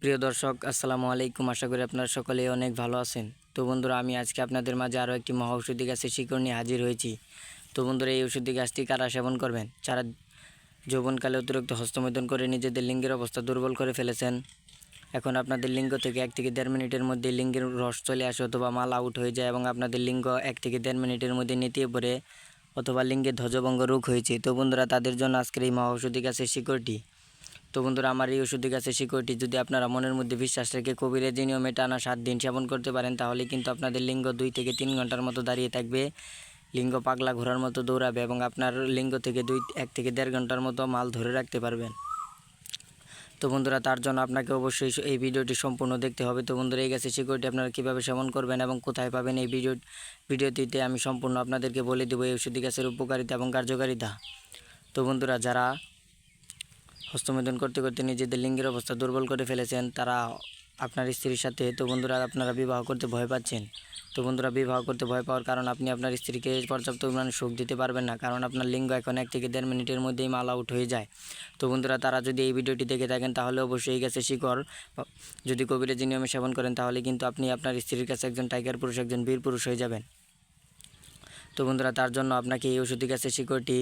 প্রিয় দর্শক, আসসালামু আলাইকুম। আশা করি আপনারা সকলেই অনেক ভালো আছেন। তো বন্ধুরা, আমি আজকে আপনাদের মাঝে আরও একটি মহা ঔষধি গাছের শিকড় নিয়ে হাজির হয়েছি। তো বন্ধুরা, এই ওষুধি গাছটি কারা সেবন করবেন? যারা যৌবনকালে অতিরিক্ত হস্তমৈথুন করে নিজেদের লিঙ্গের অবস্থা দুর্বল করে ফেলেছেন, এখন আপনাদের লিঙ্গ থেকে 1 থেকে 1.5 মিনিটের মধ্যে লিঙ্গের রস চলে আসে অথবা মাল আউট হয়ে যায় এবং আপনাদের লিঙ্গ 1 থেকে 1.5 মিনিটের মধ্যে নেতিয়ে পড়ে অথবা লিঙ্গে ধ্বজভঙ্গ রোগ হয়েছে। তো বন্ধুরা, তাদের জন্য আজকের এই মহা ঔষধি গাছের শিকড়টি। তো বন্ধুরা, আমার এই ওষুধি গাছের শিকড়টি যদি আপনারা মনের মধ্যে বিশ্বাস রেখে কবিরাজি নিয়মে টানা 7 দিন সেবন করতে পারেন, তাহলে কিন্তু আপনাদের লিঙ্গ 2 থেকে 3 ঘন্টার মতো দাঁড়িয়ে থাকবে, লিঙ্গ পাগলা ঘোড়ার মতো দৌড়াবে এবং আপনার লিঙ্গ থেকে 1 থেকে 1.5 ঘন্টার মতো মাল ধরে রাখতে পারবেন। তো বন্ধুরা, তার জন্য আপনাকে অবশ্যই এই ভিডিওটি সম্পূর্ণ দেখতে হবে। তো বন্ধুরা, এই গাছের শিকড়টি আপনারা কীভাবে সেবন করবেন এবং কোথায় পাবেন, এই ভিডিওটিতে আমি সম্পূর্ণ আপনাদেরকে বলে দেবো এই ওষুধি গাছের উপকারিতা এবং কার্যকারিতা। তো বন্ধুরা, যারা হস্তমৈথুন করতে করতে নিজেদের লিঙ্গের অবস্থা দুর্বল করে ফেলেছেন, তারা আপনার স্ত্রীর সাথে, তো বন্ধুরা আপনারা বিবাহ করতে ভয় পাচ্ছেন। তো বন্ধুরা, বিবাহ করতে ভয় পাওয়ার কারণ আপনি আপনার স্ত্রীকে পর্যাপ্ত পরিমাণে সুখ দিতে পারবেন না, কারণ আপনার লিঙ্গ এখন 1 থেকে 1.5 মিনিটের মধ্যেই মাল আউট হয়ে যায়। তো বন্ধুরা, তারা যদি এই ভিডিওটি দেখে থাকেন, তাহলে অবশ্যই এই গাছের শিকড় যদি কবিরাজি নিয়মে সেবন করেন, তাহলে কিন্তু আপনি আপনার স্ত্রীর কাছে একজন টাইগার পুরুষ, একজন বীর পুরুষ হয়ে যাবেন। তো বন্ধুরা, তার জন্য আপনাকে এই ওষুধি গাছের শিকড়টি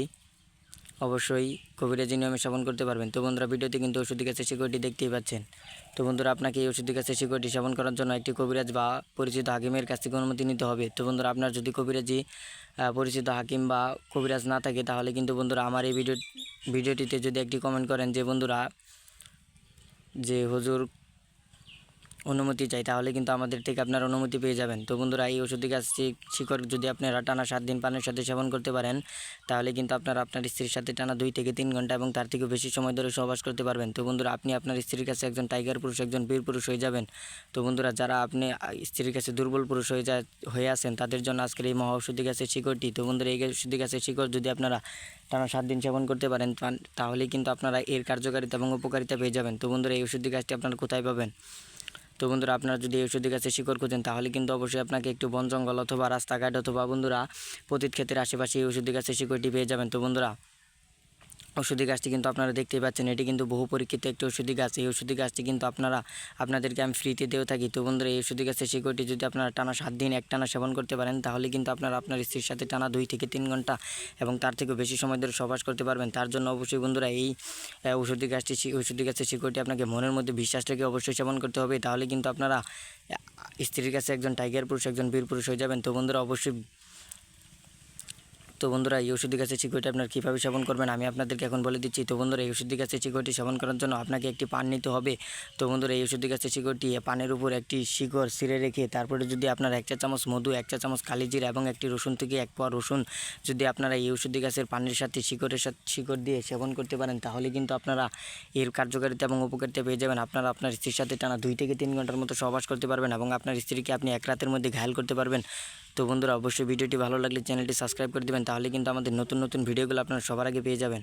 অবশ্যই কবিরাজি নিয়মে সেবন করতে পারবেন। তো বন্ধুরা, ভিডিওতে কিন্তু ওষুধি গাছের শিকড়টি দেখতেই পাচ্ছেন। তো বন্ধুরা, আপনাকে এই ওষুধি গাছের শিকড়টি সেবন করার জন্য একটি কবিরাজ বা পরিচিত হাকিমের কাছ থেকে অনুমতি নিতে হবে। তো বন্ধুরা, আপনার যদি কবিরাজি পরিচিত হাকিম বা কবিরাজ না থাকে, তাহলে কিন্তু বন্ধুরা আমার এই ভিডিওটিতে যদি একটি কমেন্ট করেন যে বন্ধুরা, যে হুজুর অনুমতি চাই, তাহলে কিন্তু আমাদের থেকে আপনার অনুমতি পেয়ে যাবেন। তো বন্ধুরা, এই ওষুধি গাছটি শিকড় যদি আপনারা টানা 7 দিন পানের সাথে সেবন করতে পারেন, তাহলে কিন্তু আপনারা আপনার স্ত্রীর সাথে টানা 2 থেকে 3 ঘন্টা এবং তার থেকেও বেশি সময় ধরে সহবাস করতে পারবেন। তো বন্ধুরা, আপনি আপনার স্ত্রীর কাছে একজন টাইগার পুরুষ, একজন বীর পুরুষ হয়ে যাবেন। তো বন্ধুরা, যারা আপনি স্ত্রীর কাছে দুর্বল পুরুষ হয়ে আছেন, তাদের জন্য আজকের এই মহা ঔষধি গাছের শিকড়টি। তো বন্ধুরা, এই ওষুধি গাছের শিকড় যদি আপনারা টানা 7 দিন সেবন করতে পারেন, তাহলে কিন্তু আপনারা এর কার্যকারিতা এবং উপকারিতা পেয়ে যাবেন। তো বন্ধুরা, এই ওষুধি গাছটি আপনারা কোথায় পাবেন? তো বন্ধুরা, আপনারা যদি এই ওষুধি গাছের শিকড় খুঁজেন, তাহলে কিন্তু অবশ্যই আপনাকে একটু বন জঙ্গল অথবা রাস্তাঘাট অথবা বন্ধুরা পতিত ক্ষেতের আশেপাশে এই ওষুধি গাছের শিকড়টি পেয়ে যাবেন। তো বন্ধুরা, ওষুধি গাছটি কিন্তু আপনারা দেখতেই পাচ্ছেন, এটি কিন্তু বহু পরীক্ষিত একটি ওষুধি গাছ। এই ওষুধি গাছটি কিন্তু আপনাদেরকে আমি ফ্রিতে দিয়েও থাকি। তো বন্ধুরা, এই ওষুধি গাছের শিকড়টি যদি আপনারা টানা 7 দিন একটানা সেবন করতে পারেন, তাহলে কিন্তু আপনারা আপনার স্ত্রীর সাথে টানা 2 থেকে 3 ঘন্টা এবং তার থেকেও বেশি সময় ধরে সহবাস করতে পারবেন। তার জন্য অবশ্যই বন্ধুরা, এই ওষুধি গাছের শিকড়টি আপনাকে মনের মধ্যে বিশ্বাস রেখে অবশ্যই সেবন করতে হবে, তাহলে কিন্তু আপনারা স্ত্রীর কাছে একজন টাইগার পুরুষ, একজন বীর পুরুষ হয়ে যাবেন। তো বন্ধুরা, এই ওষুধি গাছের শিকড়টি আপনার কীভাবে সেবন করবেন আমি আপনাদেরকে এখন বলে দিচ্ছি। তো বন্ধুরা, এই ওষুধি গাছের শিকড়টি সেবন করার জন্য আপনাকে একটি পান নিতে হবে। তো বন্ধুরা, এই ওষুধি গাছের শিকড়টি পানের উপর একটি শিকড় ছিঁড়ে রেখে, তারপরে যদি আপনার 1 চা চামচ মধু, 1 চা চামচ কালিজিরা এবং একটি রসুন থেকে 1 কোয়া রসুন যদি আপনারা এই ওষুধি গাছের পানের সাথে শিকড় দিয়ে সেবন করতে পারেন, তাহলে কিন্তু আপনারা এর কার্যকারিতা এবং উপকারিতা পেয়ে যাবেন। আপনারা আপনার স্ত্রীর সাথে টানা 2 থেকে 3 ঘন্টার মতো সহবাস করতে পারবেন এবং আপনার স্ত্রীকে আপনি 1 রাতের মধ্যে ঘায়েল করতে পারবেন। তো বন্ধুরা, অবশ্যই ভিডিওটি ভালো লাগলে চ্যানেলটি সাবস্ক্রাইব করে দেবেন, তাহলে কিন্তু আমাদের নতুন নতুন ভিডিওগুলো আপনারা সবার আগে পেয়ে যাবেন।